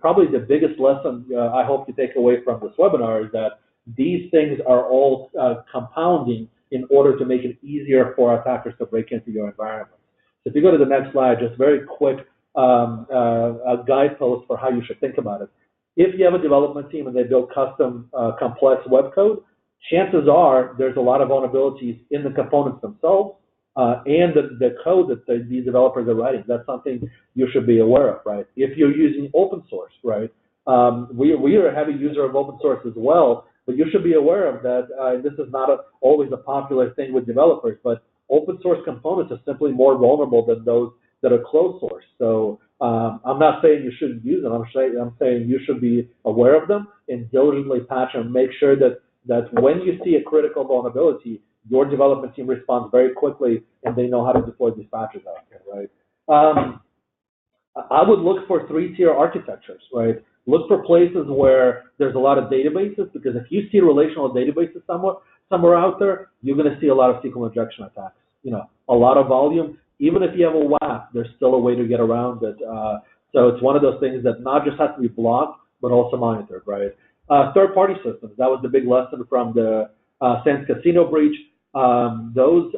probably the biggest lesson I hope you take away from this webinar, is that these things are all compounding in order to make it easier for attackers to break into your environment. So if you go to the next slide, just very quick a guidepost for how you should think about it. If you have a development team and they build custom complex web code, chances are there's a lot of vulnerabilities in the components themselves and the code that these developers are writing. That's something you should be aware of, right? If you're using open source, right? We are a heavy user of open source as well, but you should be aware of that. This is not always a popular thing with developers, but open source components are simply more vulnerable than those that are closed source. So I'm not saying you shouldn't use them. I'm saying you should be aware of them and diligently patch them. Make sure that when you see a critical vulnerability, your development team responds very quickly and they know how to deploy these patches out there, right? I would look for 3-tier architectures, right? Look for places where there's a lot of databases, because if you see relational databases somewhere out there, you're going to see a lot of SQL injection attacks. A lot of volume. Even if you have a WAF, there's still a way to get around it. So it's one of those things that not just has to be blocked, but also monitored, right? Third-party systems. That was the big lesson from the Sands Casino breach. Those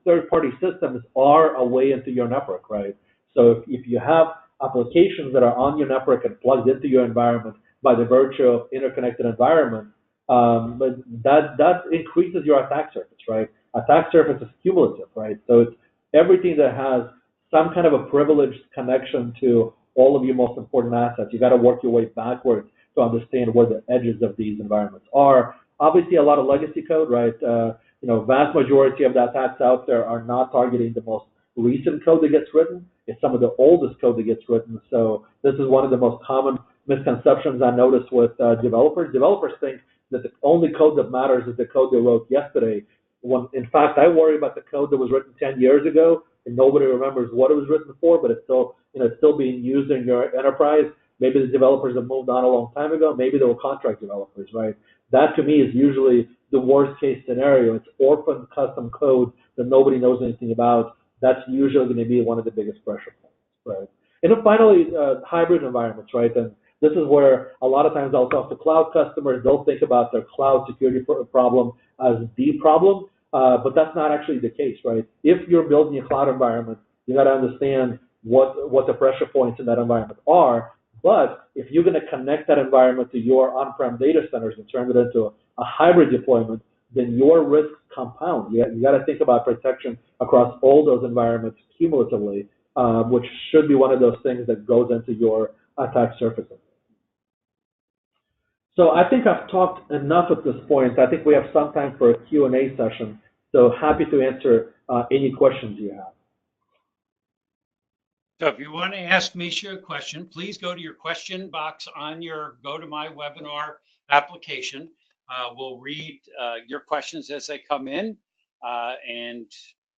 third-party systems are a way into your network, right? So if you have applications that are on your network and plugged into your environment by the virtue of interconnected environment, but that increases your attack surface, right? Attack surface is cumulative, right? So it's everything that has some kind of a privileged connection to all of your most important assets. You got to work your way backwards to understand where the edges of these environments are. Obviously, a lot of legacy code, right? Vast majority of the attacks out there are not targeting the most recent code that gets written. It's some of the oldest code that gets written. So this is one of the most common misconceptions I notice with developers. Developers think that the only code that matters is the code they wrote yesterday. When, in fact, I worry about the code that was written 10 years ago, and nobody remembers what it was written for, but it's still, it's still being used in your enterprise. Maybe the developers have moved on a long time ago. Maybe they were contract developers, right? That to me is usually the worst case scenario. It's orphan custom code that nobody knows anything about. That's usually going to be one of the biggest pressure points, right? And then finally, hybrid environments, right? And this is where a lot of times I'll talk to cloud customers. They'll think about their cloud security problem as the problem, but that's not actually the case, right? If you're building a cloud environment, you got to understand what the pressure points in that environment are. But if you're going to connect that environment to your on-prem data centers and turn it into a hybrid deployment, then your risks compound. You got to think about protection across all those environments cumulatively, which should be one of those things that goes into your attack surfacing. So I think I've talked enough at this point. I think we have some time for a Q&A session. So happy to answer any questions you have. So if you want to ask Misha a question, please go to your question box on your GoToMyWebinar application. We'll read your questions as they come in, and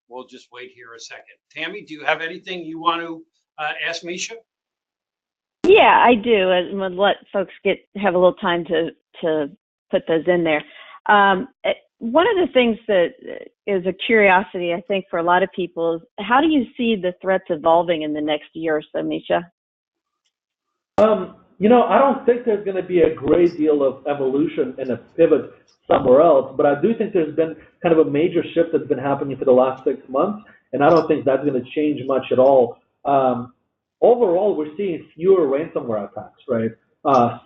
we'll just wait here a second. Tammy, do you have anything you want to ask Misha? Yeah, I do. And we'll let folks have a little time to put those in there. One of the things that is a curiosity, I think, for a lot of people is how do you see the threats evolving in the next year or so, Misha? I don't think there's going to be a great deal of evolution and a pivot somewhere else, but I do think there's been kind of a major shift that's been happening for the last 6 months, and I don't think that's going to change much at all. Overall, we're seeing fewer ransomware attacks, right? But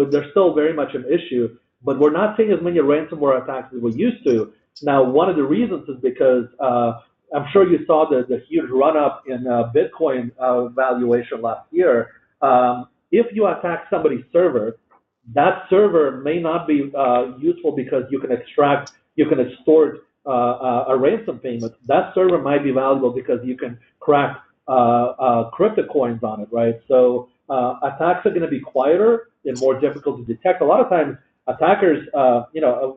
they're still very much an issue, but we're not seeing as many ransomware attacks as we used to. Now, one of the reasons is because I'm sure you saw the huge run-up in Bitcoin valuation last year. If you attack somebody's server, that server may not be useful because you can extort a ransom payment. That server might be valuable because you can crack crypto coins on it, right? So attacks are going to be quieter and more difficult to detect. A lot of times, attackers,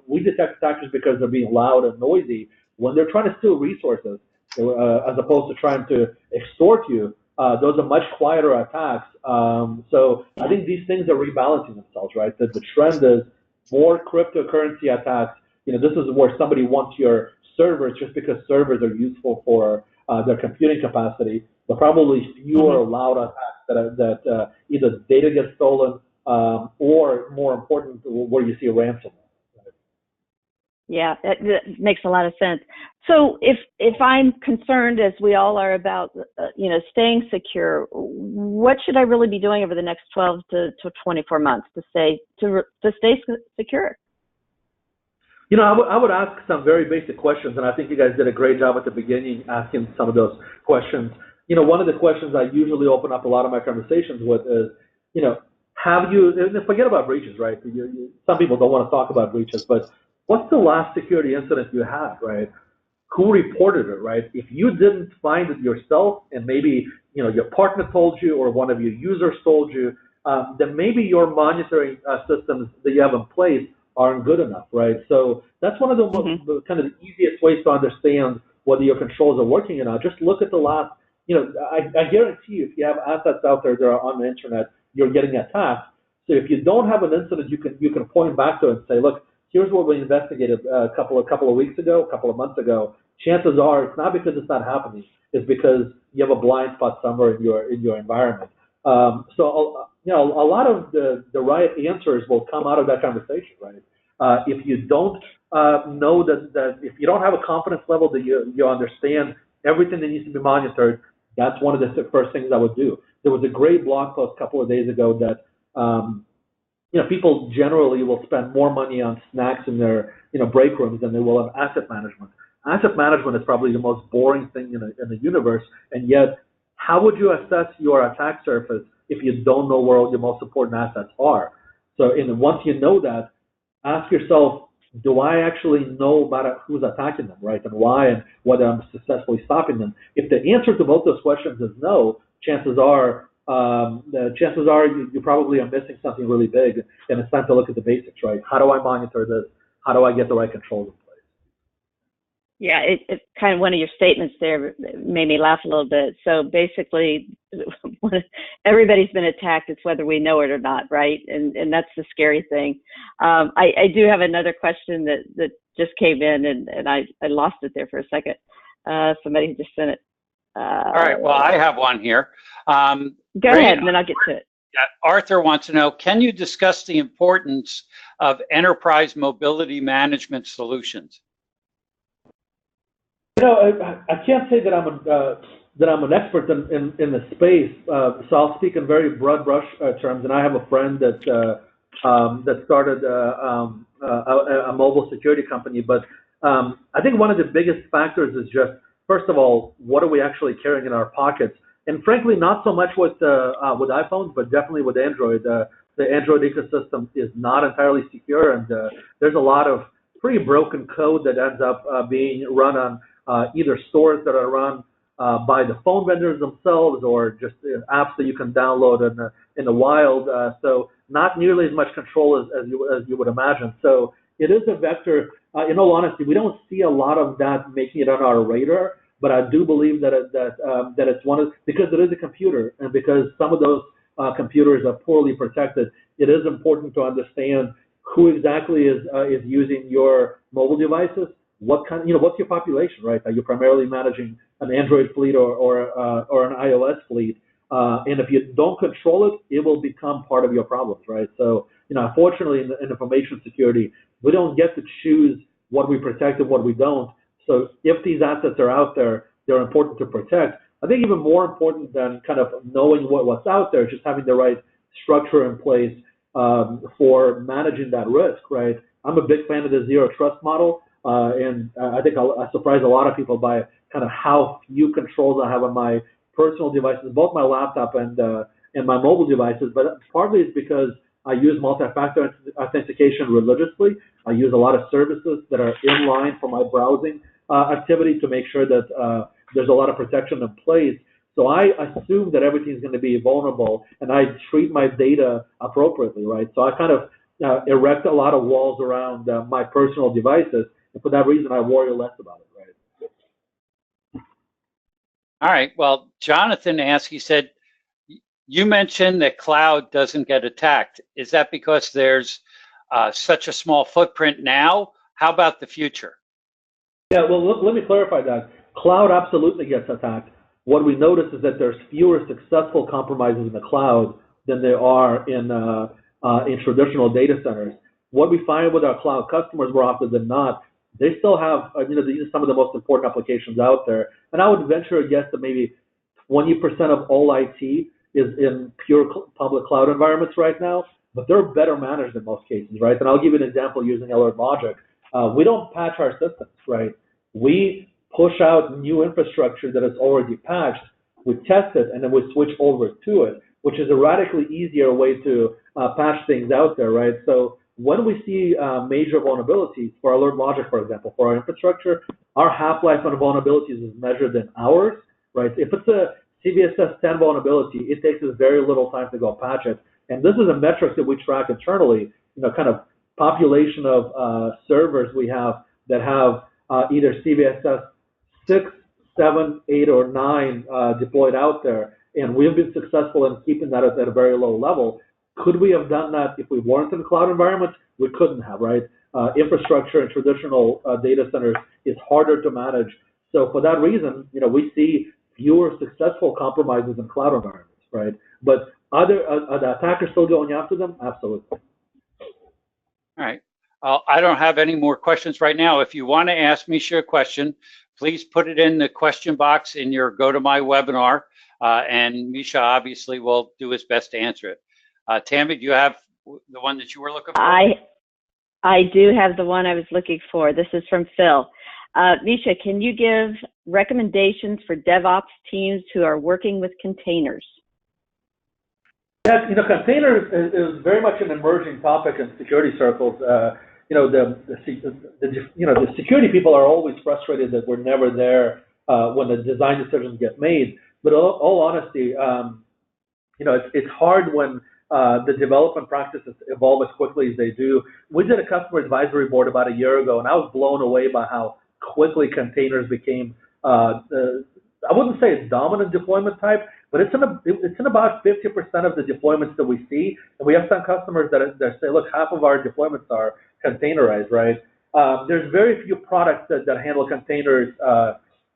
we detect attackers because they're being loud and noisy. When they're trying to steal resources, as opposed to trying to extort you, those are much quieter attacks. So I think these things are rebalancing themselves, right? That the trend is more cryptocurrency attacks. This is where somebody wants your servers just because servers are useful for their computing capacity. But probably fewer loud attacks that either data gets stolen or, more important, where you see a ransomware. Yeah, that makes a lot of sense. So if I'm concerned, as we all are, about staying secure, what should I really be doing over the next 12 to 24 months to stay secure? I would ask some very basic questions, and I think you guys did a great job at the beginning asking some of those questions. One of the questions I usually open up a lot of my conversations with is, forget about breaches, right? Some people don't want to talk about breaches, but what's the last security incident you had, right? Who reported it, right? If you didn't find it yourself, and maybe your partner told you or one of your users told you, then maybe your monitoring systems that you have in place aren't good enough, right? So that's one of the kind of the easiest ways to understand whether your controls are working or not. Just look at the last. I guarantee you, if you have assets out there that are on the internet, you're getting attacked. So if you don't have an incident, you can point back to it and say, look, here's what we investigated a couple of weeks ago, a couple of months ago. Chances are it's not because it's not happening. It's because you have a blind spot somewhere in your environment. So a lot of the right answers will come out of that conversation, right? If you don't know that if you don't have a confidence level that you understand everything that needs to be monitored, that's one of the first things I would do. There was a great blog post a couple of days ago that people generally will spend more money on snacks in their, break rooms than they will on asset management. Asset management is probably the most boring thing in the universe, and yet, how would you assess your attack surface if you don't know where all your most important assets are? So, once you know that, ask yourself, do I actually know about who's attacking them, right, and why, and whether I'm successfully stopping them? If the answer to both those questions is no, chances are you probably are missing something really big, and it's time to look at the basics, right? How do I monitor this? How do I get the right controls in place? Yeah, it kind of, one of your statements there made me laugh a little bit. So basically, everybody's been attacked. It's whether we know it or not, right? And that's the scary thing. I do have another question that just came in, and I lost it there for a second. Somebody just sent it. All right, well, I have one here. Go ahead, and then I'll get to it. Arthur wants to know, can you discuss the importance of enterprise mobility management solutions? I can't say that I'm an expert in the space, so I'll speak in very broad brush terms. And I have a friend that started a mobile security company. But I think one of the biggest factors is just, first of all, what are we actually carrying in our pockets? And frankly, not so much with iPhones, but definitely with Android. The Android ecosystem is not entirely secure, and there's a lot of pretty broken code that ends up being run on either stores that are run by the phone vendors themselves, or just apps that you can download in the wild. So not nearly as much control as you would imagine. So it is a vector. In all honesty, we don't see a lot of that making it on our radar. But I do believe that it's because it is a computer, and because some of those computers are poorly protected. It is important to understand who exactly is using your mobile devices. What kind, what's your population, right? Are you primarily managing an Android fleet or an iOS fleet? And if you don't control it, it will become part of your problems, right? So, unfortunately, in information security, we don't get to choose what we protect and what we don't. So if these assets are out there, they're important to protect. I think even more important than kind of knowing what's out there, just having the right structure in place for managing that risk, right? I'm a big fan of the zero trust model, and I think I surprise a lot of people by kind of how few controls I have on my personal devices, both my laptop and my mobile devices. But partly it's because I use multi-factor authentication religiously. I use a lot of services that are in line for my browsing activity to make sure that there's a lot of protection in place. So I assume that everything's going to be vulnerable, and I treat my data appropriately, right? So I kind of erect a lot of walls around my personal devices, and for that reason, I worry less about it, right? All right. Well, Jonathan asked, he said, you mentioned that cloud doesn't get attacked. Is that because there's such a small footprint now? How about the future? Yeah, well, let me clarify that. Cloud absolutely gets attacked. What we notice is that there's fewer successful compromises in the cloud than there are in traditional data centers. What we find with our cloud customers more often than not, they still have, these are some of the most important applications out there. And I would venture a guess that maybe 20% of all IT is in pure public cloud environments right now, but they're better managed in most cases, right? And I'll give you an example using AlertLogic. We don't patch our systems, right? We push out new infrastructure that is already patched, we test it, and then we switch over to it, which is a radically easier way to patch things out there, right? So when we see major vulnerabilities for AlertLogic, for example, for our infrastructure, our half-life on vulnerabilities is measured in hours, right? If it's a CVSS 10 vulnerability, it takes us very little time to go patch it. And this is a metric that we track internally, kind of population of servers we have that have either CVSS 6, 7, 8, or 9 deployed out there. And we've been successful in keeping that at a very low level. Could we have done that if we weren't in cloud environments? We couldn't have, right? Infrastructure in traditional data centers is harder to manage. So for that reason, we see fewer successful compromises in cloud environments, right? But are the attackers still going after them? Absolutely. All right. I don't have any more questions right now. If you want to ask Misha a question, please put it in the question box in your Go to My Webinar, and Misha obviously will do his best to answer it. Tammy, do you have the one that you were looking for? I do have the one I was looking for. This is from Phil. Misha, can you give recommendations for DevOps teams who are working with containers? Yeah, containers is very much an emerging topic in security circles. The security people are always frustrated that we're never there when the design decisions get made. But in all honesty, it's hard when the development practices evolve as quickly as they do. We did a customer advisory board about a year ago, and I was blown away by how quickly containers became, I wouldn't say a dominant deployment type, but it's in about 50% of the deployments that we see. And we have some customers that say, look, half of our deployments are containerized, right? There's very few products that handle containers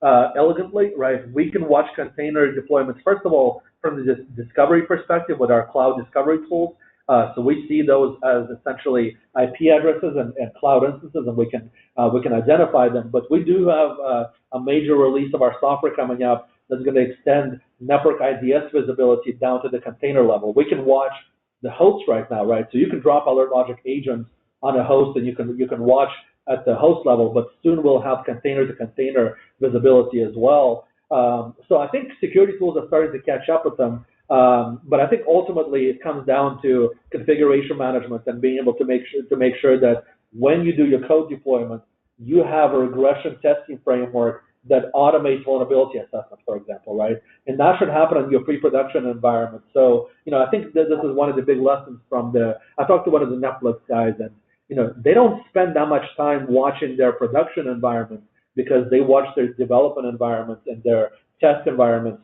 elegantly, right? We can watch container deployments, first of all, from the discovery perspective with our cloud discovery tools. So we see those as essentially IP addresses and cloud instances, and we can identify them. But we do have a major release of our software coming up that's going to extend network IDS visibility down to the container level. We can watch the hosts right now, right? So you can drop AlertLogic agents on a host, and you can watch at the host level, but soon we'll have container-to-container visibility as well. So I think security tools are starting to catch up with them, but I think ultimately it comes down to configuration management and being able to make sure that when you do your code deployment, you have a regression testing framework that automates vulnerability assessment, for example, right? And that should happen in your pre-production environment. So, I think this is one of the big lessons I talked to one of the Netflix guys, and they don't spend that much time watching their production environments because they watch their development environments and their test environments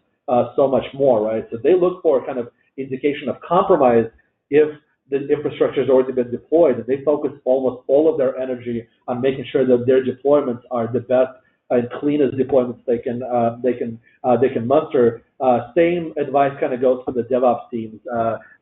so much more, right? So they look for kind of indication of compromise if the infrastructure has already been deployed, and they focus almost all of their energy on making sure that their deployments are the best and cleanest deployments they can muster. Same advice kind of goes for the DevOps teams.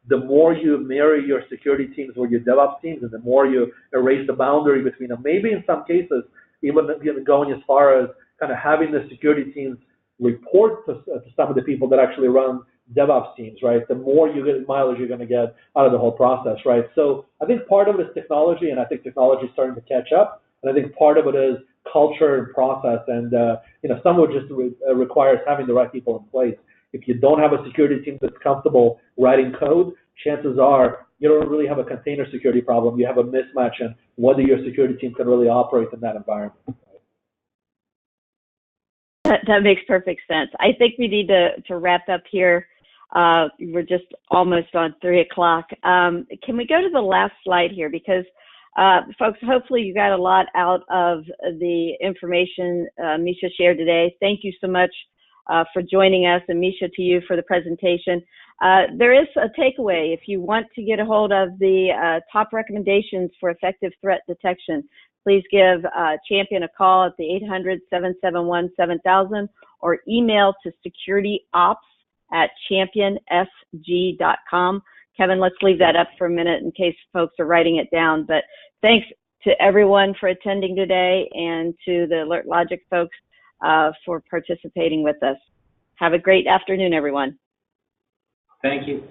The more you marry your security teams with your DevOps teams, and the more you erase the boundary between them, maybe in some cases, even going as far as kind of having the security teams report to some of the people that actually run DevOps teams, right? The more mileage you're going to get out of the whole process, right? So I think part of it is technology, and I think technology is starting to catch up. And I think part of it is culture and process, and some of it just requires having the right people in place. If you don't have a security team that's comfortable writing code, chances are you don't really have a container security problem. You have a mismatch in whether your security team can really operate in that environment. That makes perfect sense. I think we need to wrap up here. We're just almost on 3 o'clock. Can we go to the last slide here? Because folks, hopefully you got a lot out of the information Misha shared today. Thank you so much for joining us, and Misha, to you for the presentation. There is a takeaway. If you want to get a hold of the top recommendations for effective threat detection, please give Champion a call at the 800-771-7000 or email to securityops@championsg.com. Kevin, let's leave that up for a minute in case folks are writing it down. But thanks to everyone for attending today, and to the AlertLogic folks for participating with us. Have a great afternoon, everyone. Thank you.